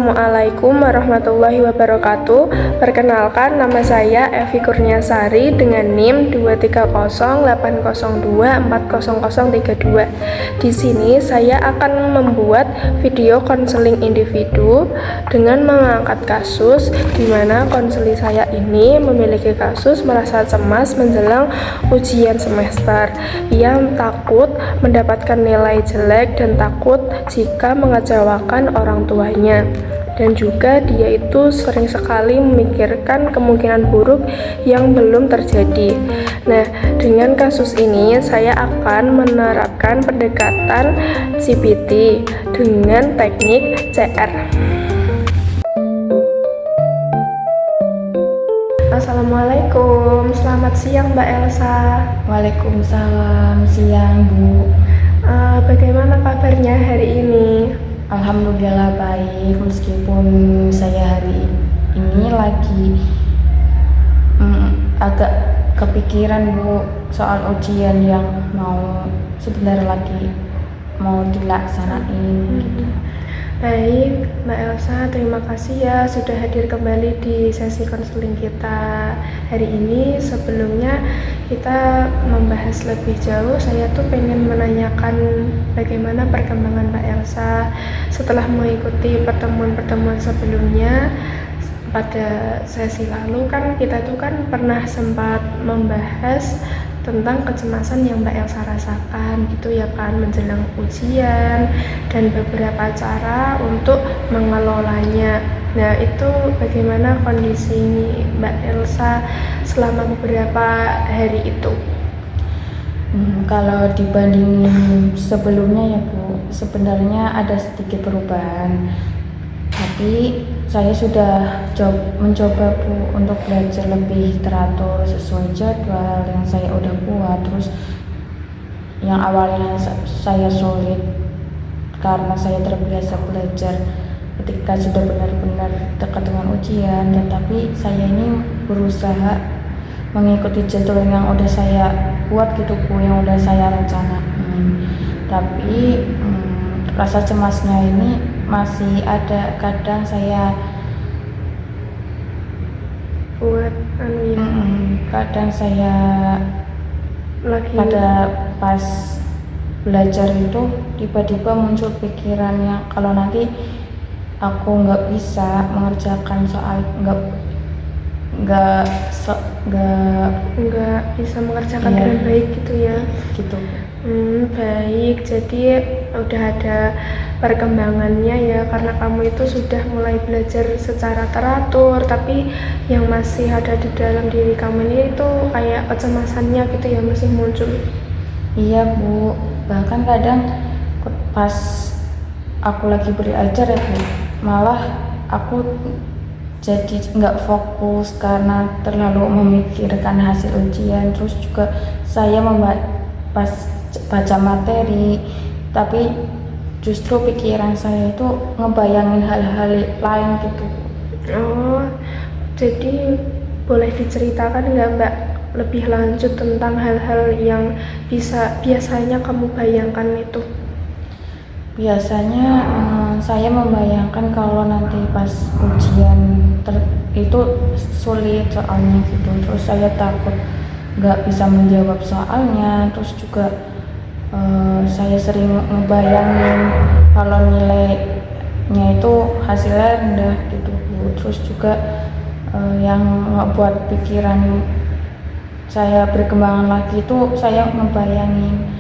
Assalamualaikum warahmatullahi wabarakatuh. Perkenalkan, nama saya Evi Kurniasari dengan NIM 23080240032. Di sini saya akan membuat video konseling individu dengan mengangkat kasus di mana konseli saya ini memiliki kasus merasa cemas menjelang ujian semester. Ia takut mendapatkan nilai jelek dan takut jika mengecewakan orang tuanya, dan juga dia itu sering sekali memikirkan kemungkinan buruk yang belum terjadi. Nah, dengan kasus ini saya akan menerapkan pendekatan CBT dengan teknik CR. Assalamualaikum, selamat siang Mbak Elsa. Waalaikumsalam, siang Bu. Bagaimana kabarnya hari ini? Alhamdulillah baik, meskipun saya hari ini lagi agak kepikiran Bu soal ujian yang sebentar lagi mau dilaksanain gitu. Baik, Mbak Elsa, terima kasih ya sudah hadir kembali di sesi konseling kita hari ini. Sebelumnya kita membahas lebih jauh, saya tuh pengen menanyakan bagaimana perkembangan Mbak Elsa setelah mengikuti pertemuan-pertemuan sebelumnya. Pada sesi lalu kan kita tuh kan pernah sempat membahas tentang kecemasan yang Mbak Elsa rasakan gitu ya kan menjelang ujian dan beberapa cara untuk mengelolanya. Nah, itu bagaimana kondisi Mbak Elsa selama beberapa hari itu? Kalau dibandingin sebelumnya ya Bu, sebenarnya ada sedikit perubahan. Tapi saya sudah mencoba Bu untuk belajar lebih teratur sesuai jadwal yang saya udah buat. Terus yang awalnya saya sulit karena saya terbiasa belajar ketika sudah benar-benar dekat dengan ujian, tetapi saya ini berusaha mengikuti jadwal yang udah saya buat gitu Bu, yang udah saya rencanain. Tapi rasa cemasnya ini masih ada. Kadang saya kadang saya lagi pada pas belajar itu tiba-tiba muncul pikirannya kalau nanti aku nggak bisa mengerjakan soal nggak bisa mengerjakan iya, dengan baik gitu ya. gitu. Baik, jadi udah ada perkembangannya ya, karena kamu itu sudah mulai belajar secara teratur, tapi yang masih ada di dalam diri kamu ini itu kayak kecemasannya gitu ya, masih muncul. Iya Bu, bahkan kadang pas aku lagi belajar ya Bu, malah aku jadi nggak fokus karena terlalu memikirkan hasil ujian. Terus juga saya pas baca materi, tapi justru pikiran saya itu ngebayangin hal-hal lain gitu. Oh, jadi boleh diceritakan nggak Mbak lebih lanjut tentang hal-hal yang biasanya kamu bayangkan itu? Biasanya saya membayangkan kalau nanti pas ujian itu sulit soalnya gitu. Terus saya takut nggak bisa menjawab soalnya. Terus juga saya sering ngebayangin kalau nilainya itu hasilnya rendah gitu Bu. Terus juga yang ngebuat pikiran saya berkembangan lagi itu saya ngebayangin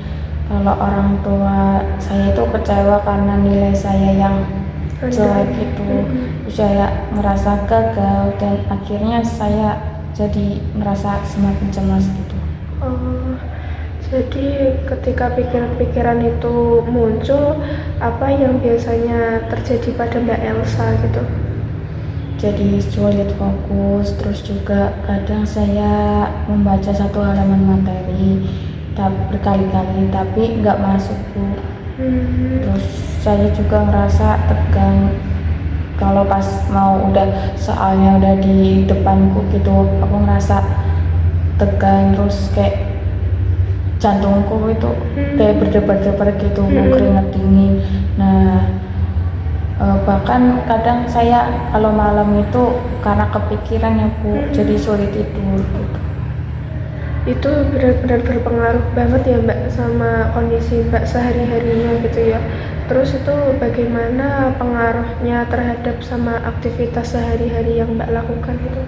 kalau orang tua saya itu kecewa karena nilai saya yang jelek gitu. Saya ngerasa gagal dan akhirnya saya jadi ngerasa semakin cemas gitu. Oh, jadi ketika pikiran-pikiran itu muncul, apa yang biasanya terjadi pada Mbak Elsa gitu? Jadi sulit fokus. Terus juga kadang saya membaca satu halaman materi berkali-kali tapi nggak masuk Bu. Terus saya juga ngerasa tegang kalau pas mau soalnya udah di depanku gitu, aku ngerasa tegang. Terus kayak jantungku itu kayak berdebar-debar gitu, keringat dingin. Nah, Bahkan kadang saya kalau malam itu karena kepikiran ya Bu, jadi sulit tidur gitu. Itu benar-benar berpengaruh banget ya Mbak sama kondisi Mbak sehari-harinya gitu ya. Terus itu bagaimana pengaruhnya terhadap sama aktivitas sehari-hari yang Mbak lakukan itu?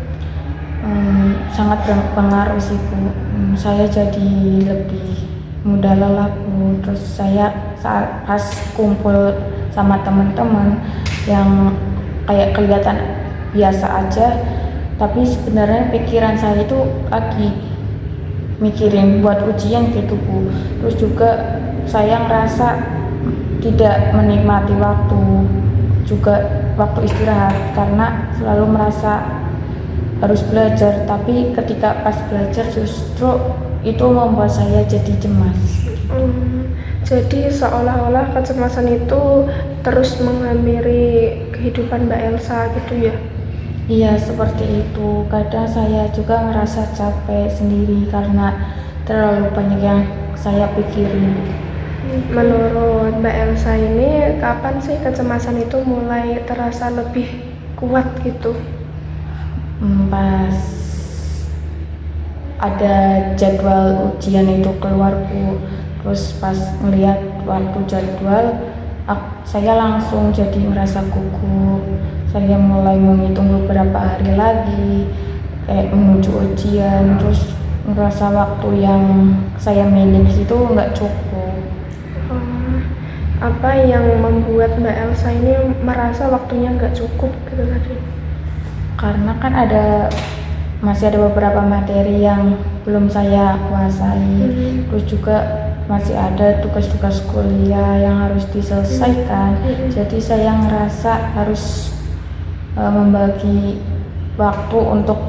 Sangat berpengaruh sih Bu. Saya jadi lebih mudah lelah Bu. Terus saya saat pas kumpul sama teman-teman yang kayak kelihatan biasa aja, tapi sebenarnya pikiran saya itu lagi mikirin buat ujian gitu Bu. Terus juga saya ngerasa tidak menikmati waktu, juga waktu istirahat karena selalu merasa harus belajar, tapi ketika pas belajar justru itu membuat saya jadi cemas. Jadi seolah-olah kecemasan itu terus menghampiri kehidupan Mbak Elsa gitu ya? Iya seperti itu, kadang saya juga ngerasa capek sendiri karena terlalu banyak yang saya pikirin. Menurut Mbak Elsa ini, kapan sih kecemasan itu mulai terasa lebih kuat gitu? Pas ada jadwal ujian itu keluar Bu, terus pas ngeliat waktu jadwal saya langsung jadi ngerasa gugup. Saya mulai menghitung beberapa hari lagi kayak menuju ujian, terus ngerasa waktu yang saya miliki itu nggak cukup. Apa yang membuat Mbak Elsa ini merasa waktunya nggak cukup gitu tadi? Karena kan masih ada beberapa materi yang belum saya kuasai, terus juga masih ada tugas-tugas kuliah yang harus diselesaikan. Jadi saya ngerasa harus membagi waktu untuk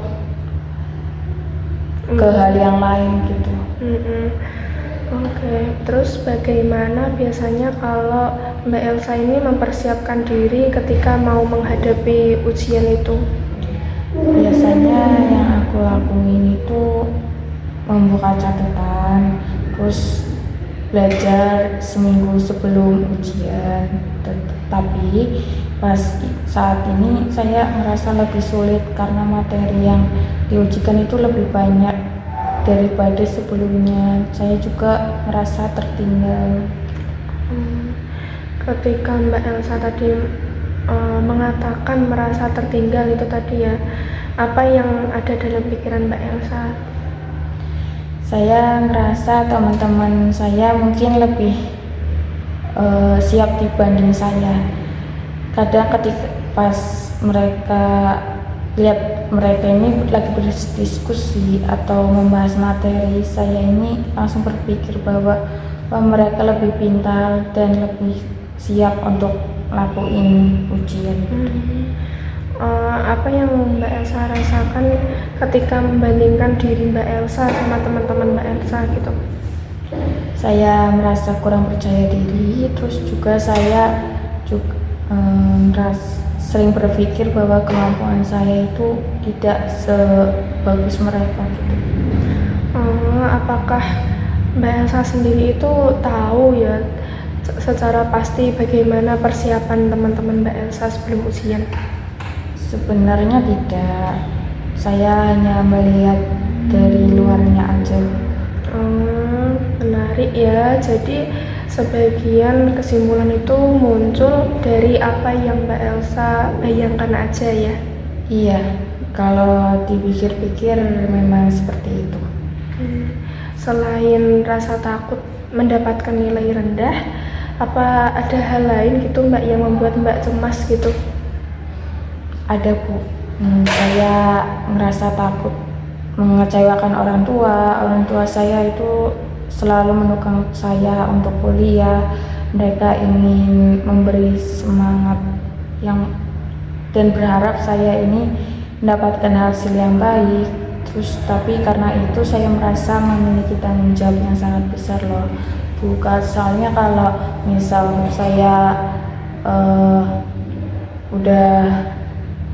ke hal yang lain gitu. Oke, terus bagaimana biasanya kalau Mbak Elsa ini mempersiapkan diri ketika mau menghadapi ujian itu? Biasanya yang aku lakuin itu membuka catatan, terus belajar seminggu sebelum ujian. Tapi pas saat ini saya merasa lebih sulit karena materi yang diujikan itu lebih banyak daripada sebelumnya. Saya juga merasa tertinggal. Ketika Mbak Elsa tadi mengatakan merasa tertinggal itu tadi ya, apa yang ada dalam pikiran Mbak Elsa? Saya ngerasa teman-teman saya mungkin lebih siap dibanding saya. Kadang ketika pas mereka lihat mereka ini lagi berdiskusi atau membahas materi, saya ini langsung berpikir bahwa mereka lebih pintar dan lebih siap untuk lakuin ujian. Apa yang Mbak Elsa rasakan ketika membandingkan diri Mbak Elsa sama teman-teman Mbak Elsa gitu? Saya merasa kurang percaya diri, terus juga saya juga sering berpikir bahwa kemampuan saya itu tidak sebagus mereka gitu. Apakah Mbak Elsa sendiri itu tahu ya secara pasti bagaimana persiapan teman-teman Mbak Elsa sebelum ujian? Sebenarnya tidak, saya hanya melihat dari luarnya aja. Menarik ya, jadi sebagian kesimpulan itu muncul dari apa yang Mbak Elsa bayangkan aja ya? Iya, kalau dipikir-pikir memang seperti itu. Selain rasa takut mendapatkan nilai rendah, apa ada hal lain gitu Mbak yang membuat Mbak cemas gitu? Ada Bu, saya ngerasa takut mengecewakan orang tua. Orang tua saya itu selalu mendukung saya untuk kuliah. Mereka ingin memberi semangat dan berharap saya ini mendapatkan hasil yang baik. Terus tapi karena itu saya merasa memiliki tanggung jawab yang sangat besar loh. Bukan soalnya kalau misal saya udah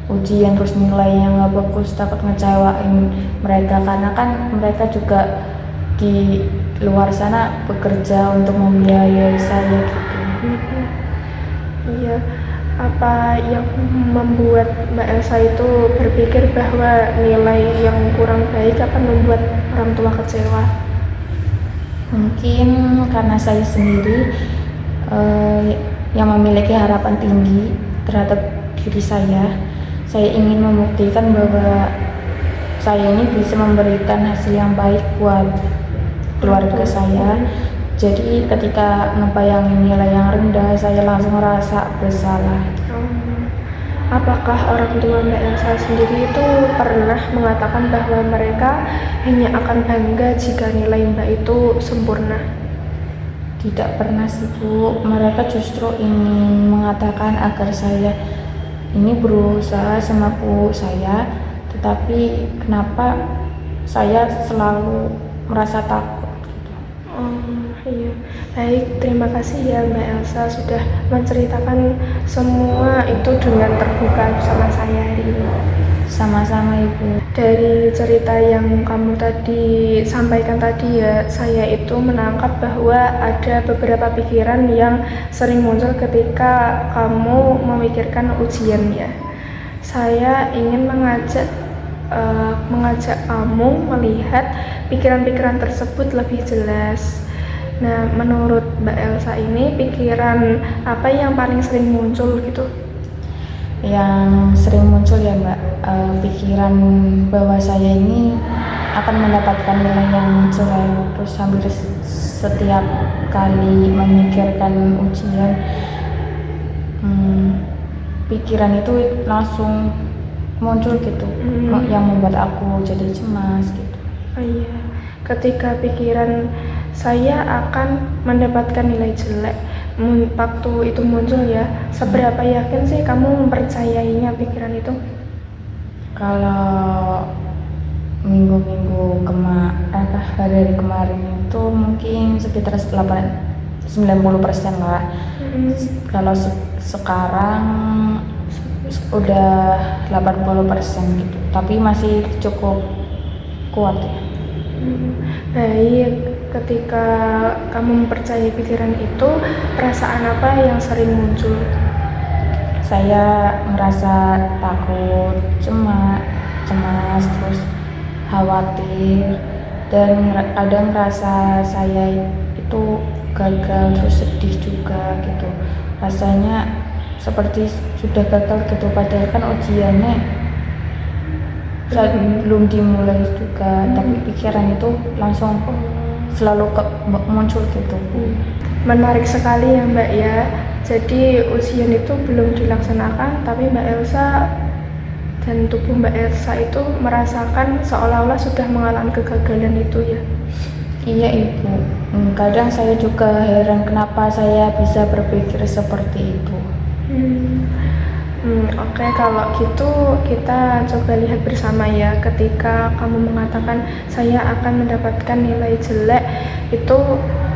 ujian terus nilainya nggak bagus, takut ngecewain mereka karena kan mereka juga di luar sana bekerja untuk membiayai saya gitu. Iya, Apa yang membuat Mbak Elsa itu berpikir bahwa nilai yang kurang baik akan membuat orang tua kecewa? Mungkin karena saya sendiri yang memiliki harapan tinggi terhadap diri saya ingin membuktikan bahwa saya ini bisa memberikan hasil yang baik buat keluarga saya. Jadi ketika ngebayangin nilai yang rendah, saya langsung merasa bersalah. Apakah orang tua Mbak Elsa sendiri itu pernah mengatakan bahwa mereka hanya akan bangga jika nilai Mbak itu sempurna? Tidak pernah sih Bu, mereka justru ingin mengatakan agar saya ini berusaha sama Bu saya, tetapi kenapa saya selalu merasa takut gitu. Iya, baik, terima kasih ya Mbak Elsa sudah menceritakan semua itu dengan terbuka bersama saya hari ini. Sama-sama Ibu. Dari cerita yang kamu tadi sampaikan tadi ya, saya itu menangkap bahwa ada beberapa pikiran yang sering muncul ketika kamu memikirkan ujian ya. Saya ingin mengajak kamu melihat pikiran-pikiran tersebut lebih jelas. Nah, menurut Mbak Elsa ini pikiran apa yang paling sering muncul gitu? Yang sering muncul ya Mbak, pikiran bahwa saya ini akan mendapatkan nilai yang jelek. Terus hampir setiap kali memikirkan ujian, pikiran itu langsung muncul gitu, yang membuat aku jadi cemas gitu. Oh iya, ketika pikiran saya akan mendapatkan nilai jelek, waktu itu muncul ya, seberapa yakin sih kamu mempercayainya pikiran itu? Kalau minggu-minggu hari-hari kemarin itu mungkin sekitar 90% lah. Kalau sekarang udah 80% gitu, tapi masih cukup kuat ya. Baik, ketika kamu mempercayai pikiran itu, perasaan apa yang sering muncul? Saya merasa takut, cemas, terus khawatir, dan kadang rasa saya itu gagal, terus sedih juga gitu. Rasanya seperti sudah gagal gitu, padahal kan ujiannya belum dimulai juga, tapi pikiran itu langsung selalu muncul gitu. Menarik sekali ya Mbak ya. Jadi ujian itu belum dilaksanakan, tapi Mbak Elsa dan tubuh Mbak Elsa itu merasakan seolah-olah sudah mengalami kegagalan itu ya. Iya Ibu, kadang saya juga heran kenapa saya bisa berpikir seperti itu. Oke, kalau gitu kita coba lihat bersama ya. Ketika kamu mengatakan saya akan mendapatkan nilai jelek, itu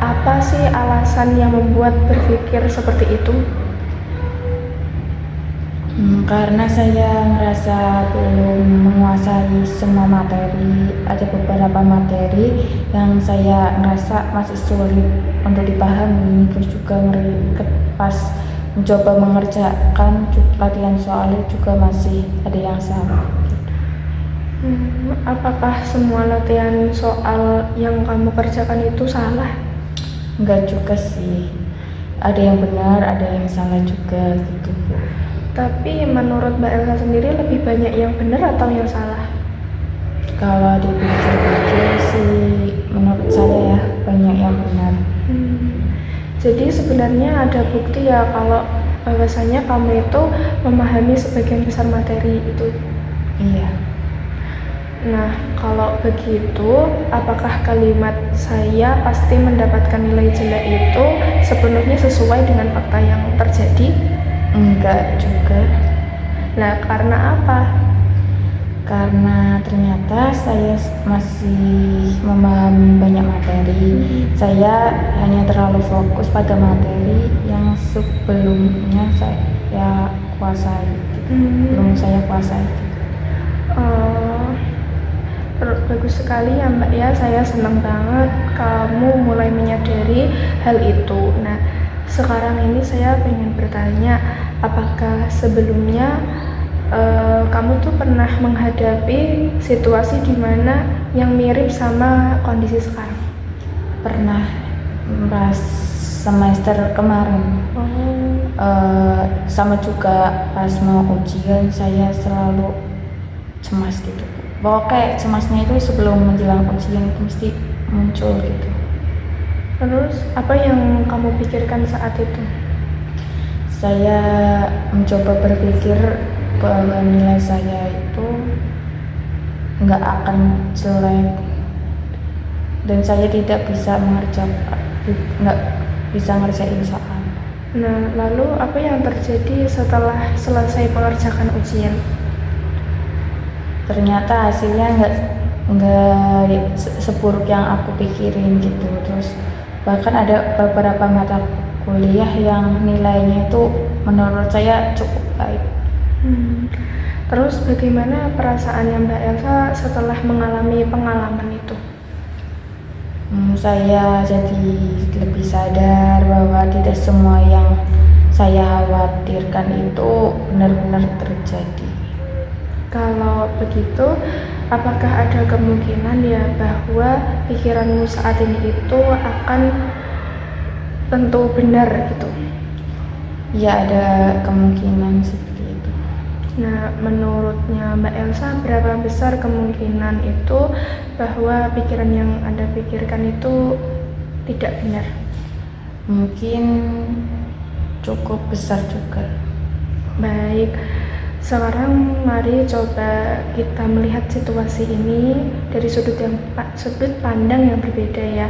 apa sih alasan yang membuat berpikir seperti itu? Karena saya merasa belum menguasai semua materi. Ada beberapa materi yang saya merasa masih sulit untuk dipahami, terus juga pas mencoba mengerjakan latihan soalnya juga masih ada yang salah. Apakah semua latihan soal yang kamu kerjakan itu salah? Enggak juga sih, ada yang benar, ada yang salah juga gitu Bu. Tapi menurut Mbak Elsa sendiri lebih banyak yang benar atau yang salah? Kalau dipikir-pikir sih menurut saya ya banyak yang benar. Jadi sebenarnya ada bukti ya kalau bahwasanya kamu itu memahami sebagian besar materi itu. Iya. Nah, kalau begitu, apakah kalimat saya pasti mendapatkan nilai jelek itu sepenuhnya sesuai dengan fakta yang terjadi? Enggak juga. Nah, karena apa? Karena ternyata saya masih memahami banyak materi. Saya hanya terlalu fokus pada materi yang sebelumnya saya kuasai, belum saya kuasai. Bagus sekali ya Mbak ya, saya senang banget kamu mulai menyadari hal itu. Nah, sekarang ini saya pengen bertanya, apakah sebelumnya kamu tuh pernah menghadapi situasi di mana yang mirip sama kondisi sekarang? Pernah pas semester kemarin. Sama juga pas mau ujian saya selalu cemas gitu. Pokoknya cemasnya itu sebelum menjelang ujian itu mesti muncul gitu. Terus apa yang kamu pikirkan saat itu? Saya mencoba berpikir bahwa nilai saya itu nggak akan jelek dan saya tidak bisa nggak bisa ngerjain soal. Nah, lalu apa yang terjadi setelah selesai mengerjakan ujian? Ternyata hasilnya nggak seburuk yang aku pikirin gitu. Terus bahkan ada beberapa mata kuliah yang nilainya itu menurut saya cukup baik. Terus bagaimana perasaannya Mbak Elsa setelah mengalami pengalaman itu? Saya jadi lebih sadar bahwa tidak semua yang saya khawatirkan itu benar-benar terjadi. Kalau begitu, apakah ada kemungkinan ya bahwa pikiranmu saat ini itu akan tentu benar gitu? Ya, ada kemungkinan seperti itu. Nah, menurutnya Mbak Elsa, berapa besar kemungkinan itu bahwa pikiran yang Anda pikirkan itu tidak benar? Mungkin cukup besar juga. Baik, sekarang mari coba kita melihat situasi ini dari sudut pandang yang berbeda ya.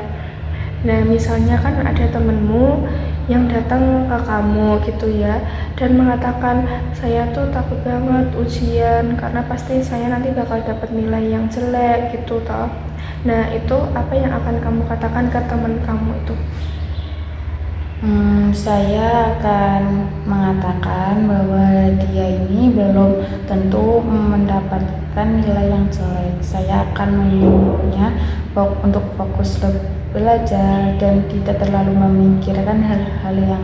Nah, misalnya kan ada temenmu yang datang ke kamu gitu ya, dan mengatakan, saya tuh takut banget ujian karena pasti saya nanti bakal dapat nilai yang jelek gitu toh. Nah, itu apa yang akan kamu katakan ke teman kamu itu? Saya akan mengatakan bahwa dia ini belum tentu mendapatkan nilai yang jelek. Saya akan menyuruhnya untuk fokus belajar dan tidak terlalu memikirkan hal-hal yang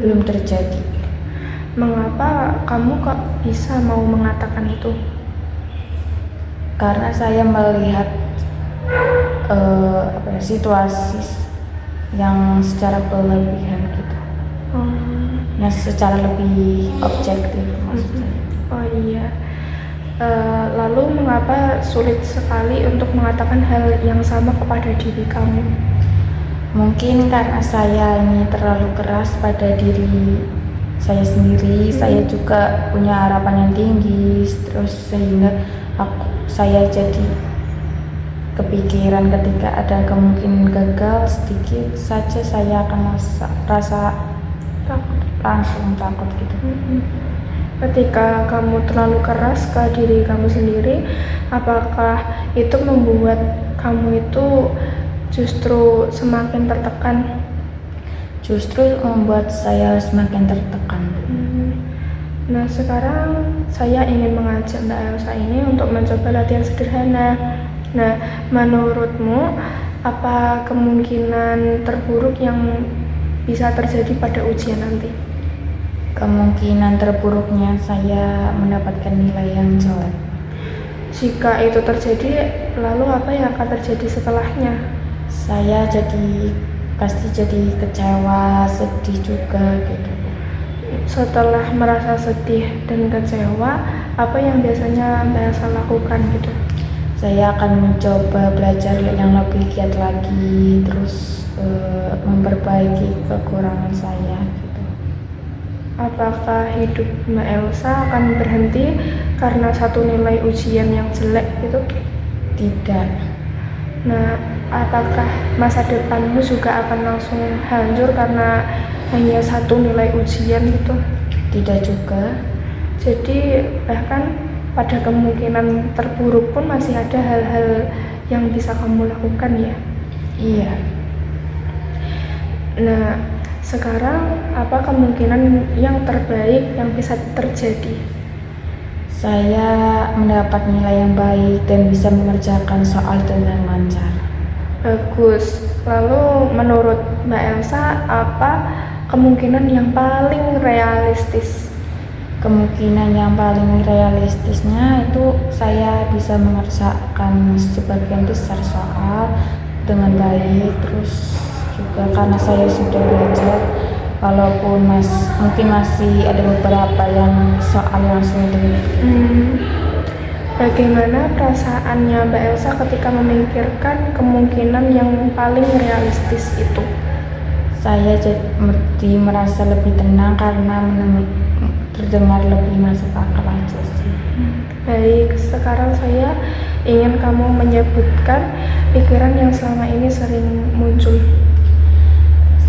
belum terjadi. Mengapa kamu kok bisa mau mengatakan itu? Karena saya melihat situasi yang secara berlebihan gitu. Yang secara lebih objektif maksudnya. Oh iya. Lalu mengapa sulit sekali untuk mengatakan hal yang sama kepada diri kamu? Mungkin karena saya ini terlalu keras pada diri saya sendiri. Saya juga punya harapan yang tinggi, terus sehingga saya jadi kepikiran ketika ada kemungkinan gagal sedikit saja saya akan rasa langsung takut gitu. Ketika kamu terlalu keras ke diri kamu sendiri, apakah itu membuat kamu itu justru semakin tertekan? Justru membuat saya semakin tertekan. Nah, sekarang saya ingin mengajak Mbak Elsa ini untuk mencoba latihan sederhana. Nah, menurutmu apa kemungkinan terburuk yang bisa terjadi pada ujian nanti? Kemungkinan terburuknya saya mendapatkan nilai yang jelek. Jika itu terjadi, lalu apa yang akan terjadi setelahnya? Saya pasti jadi kecewa, sedih juga gitu. Setelah merasa sedih dan kecewa, apa yang biasanya Mbak Elsa lakukan gitu? Saya akan mencoba belajar yang lebih giat lagi, terus memperbaiki kekurangan saya gitu. Apakah hidup Mbak Elsa akan berhenti karena satu nilai ujian yang jelek gitu? Tidak. Nah, apakah masa depanmu juga akan langsung hancur karena hanya satu nilai ujian gitu? Tidak juga. Jadi bahkan pada kemungkinan terburuk pun masih ada hal-hal yang bisa kamu lakukan ya? Iya. Nah, sekarang apa kemungkinan yang terbaik yang bisa terjadi? Saya mendapat nilai yang baik dan bisa mengerjakan soal dengan lancar. Bagus. Lalu menurut Mbak Elsa, apa kemungkinan yang paling realistis? Kemungkinan yang paling realistisnya itu saya bisa mengerjakan sebagian besar soal dengan baik, terus juga karena saya sudah belajar, walaupun mungkin masih ada beberapa yang soal yang sulit. Bagaimana perasaannya Mbak Elsa ketika memikirkan kemungkinan yang paling realistis itu? Saya jadi merasa lebih tenang karena terdengar lebih masuk akal aja sih. Baik, sekarang saya ingin kamu menyebutkan pikiran yang selama ini sering muncul.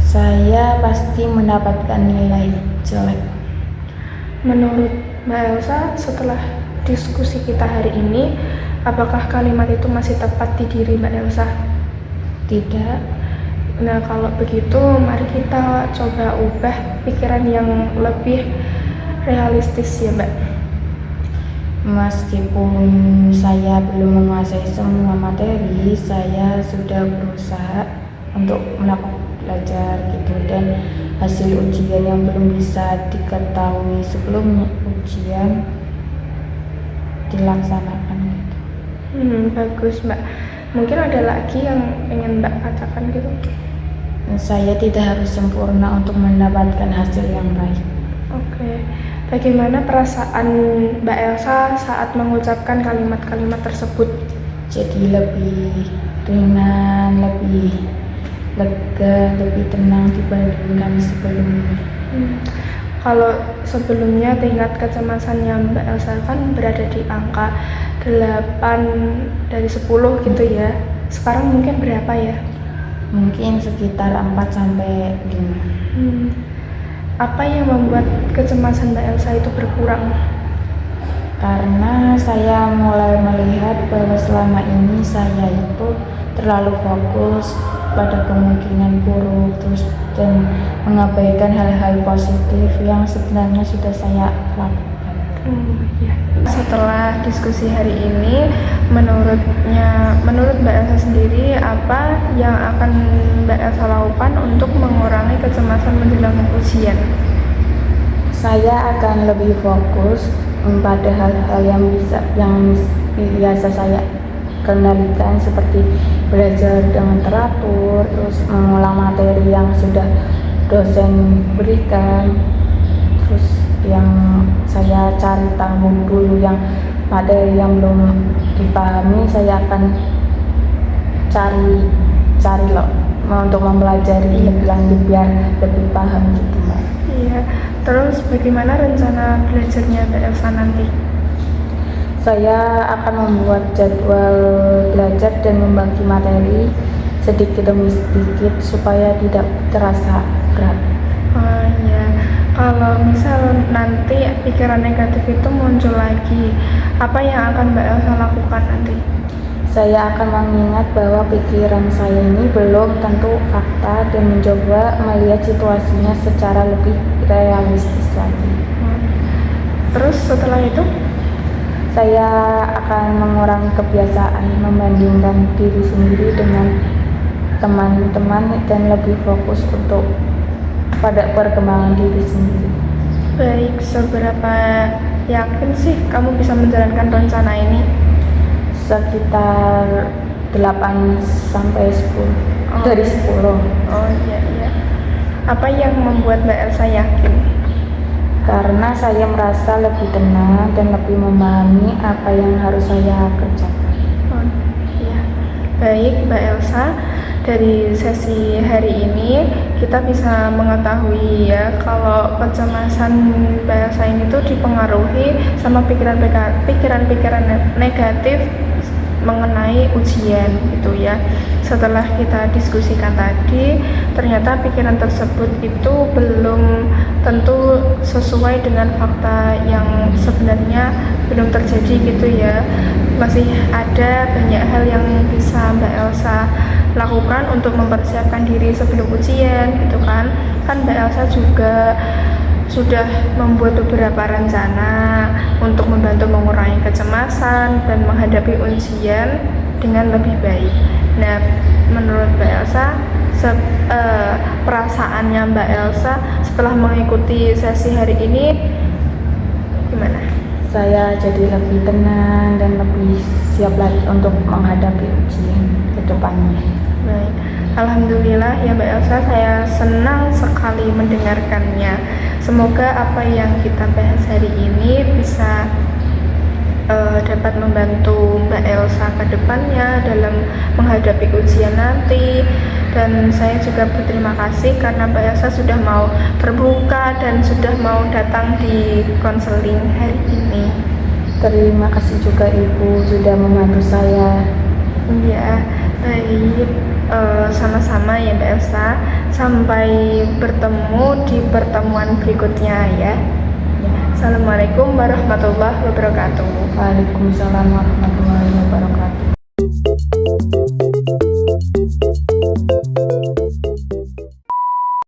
Saya pasti mendapatkan nilai jelek. Menurut Mbak Elsa, setelah diskusi kita hari ini, apakah kalimat itu masih tepat di diri Mbak Elsa? Tidak. Nah, kalau begitu mari kita coba ubah pikiran yang lebih realistis ya Mbak. Meskipun saya belum menguasai semua materi, saya sudah berusaha untuk melakukan belajar gitu, dan hasil ujian yang belum bisa diketahui sebelum ujian dilaksanakan gitu. Bagus Mbak. Mungkin ada lagi yang ingin Mbak katakan gitu? Saya tidak harus sempurna untuk mendapatkan hasil yang baik. Oke. Bagaimana perasaan Mbak Elsa saat mengucapkan kalimat-kalimat tersebut? Jadi lebih ringan, lebih lega, lebih tenang dibandingkan sebelumnya. Kalau sebelumnya tingkat kecemasannya Mbak Elsa kan berada di angka 8 dari 10 gitu ya. Sekarang mungkin berapa ya? Mungkin sekitar 4-5. Apa yang membuat kecemasan Mbak Elsa itu berkurang? Karena saya mulai melihat bahwa selama ini saya itu terlalu fokus pada kemungkinan buruk dan mengabaikan hal-hal positif yang sebenarnya sudah saya lakukan. Ya. Setelah diskusi hari ini, menurut Mbak Elsa sendiri, apa yang akan Mbak Elsa lakukan untuk mengurangi kecemasan menjelang ujian? Saya akan lebih fokus pada hal-hal yang biasa saya kendalikan, seperti belajar dengan teratur, terus mengulang materi yang sudah dosen berikan, terus yang saya cari tahu dulu yang materi yang belum dipahami, saya akan cari loh untuk mempelajari lebih lanjut biar lebih paham gitu Mbak. Iya. Terus bagaimana rencana belajarnya Mbak Elsa nanti? Saya akan membuat jadwal belajar dan membagi materi sedikit demi sedikit supaya tidak terasa berat. Oh iya. Kalau misal nanti pikiran negatif itu muncul lagi, apa yang akan Mbak Elsa lakukan nanti? Saya akan mengingat bahwa pikiran saya ini belum tentu fakta dan mencoba melihat situasinya secara lebih realistis lagi. Terus setelah itu? Saya akan mengurangi kebiasaan membandingkan diri sendiri dengan teman-teman dan lebih fokus pada perkembangan diri sendiri. Baik, seberapa yakin sih kamu bisa menjalankan rencana ini? Sekitar 8-10 dari 10. Oh iya. Apa yang membuat Mbak Elsa yakin? Karena saya merasa lebih tenang dan lebih memahami apa yang harus saya kerjakan. Oh iya. Baik Mbak Elsa, dari sesi hari ini kita bisa mengetahui ya kalau kecemasan Mbak Elsa ini tuh dipengaruhi sama pikiran-pikiran negatif mengenai ujian gitu ya. Setelah kita diskusikan tadi, ternyata pikiran tersebut itu belum tentu sesuai dengan fakta yang sebenarnya belum terjadi gitu ya. Masih ada banyak hal yang bisa Mbak Elsa lakukan untuk mempersiapkan diri sebelum ujian gitu kan. Kan Mbak Elsa juga sudah membuat beberapa rencana untuk membantu mengurangi kecemasan dan menghadapi ujian dengan lebih baik. Nah, menurut Mbak Elsa, perasaannya Mbak Elsa setelah mengikuti sesi hari ini gimana? Saya jadi lebih tenang dan lebih siap lagi untuk menghadapi ujian ke depannya. Baik, alhamdulillah ya Mbak Elsa, saya senang sekali mendengarkannya. Semoga apa yang kita bahas hari ini bisa dapat membantu Mbak Elsa ke depannya dalam menghadapi ujian nanti. Dan saya juga berterima kasih karena Mbak Elsa sudah mau terbuka dan sudah mau datang di konseling hari ini. Terima kasih juga Ibu sudah membantu saya. Ya, baik, sama-sama ya Mbak Elsa. Sampai bertemu di pertemuan berikutnya ya. Assalamualaikum warahmatullahi wabarakatuh. Waalaikumsalam warahmatullahi wabarakatuh.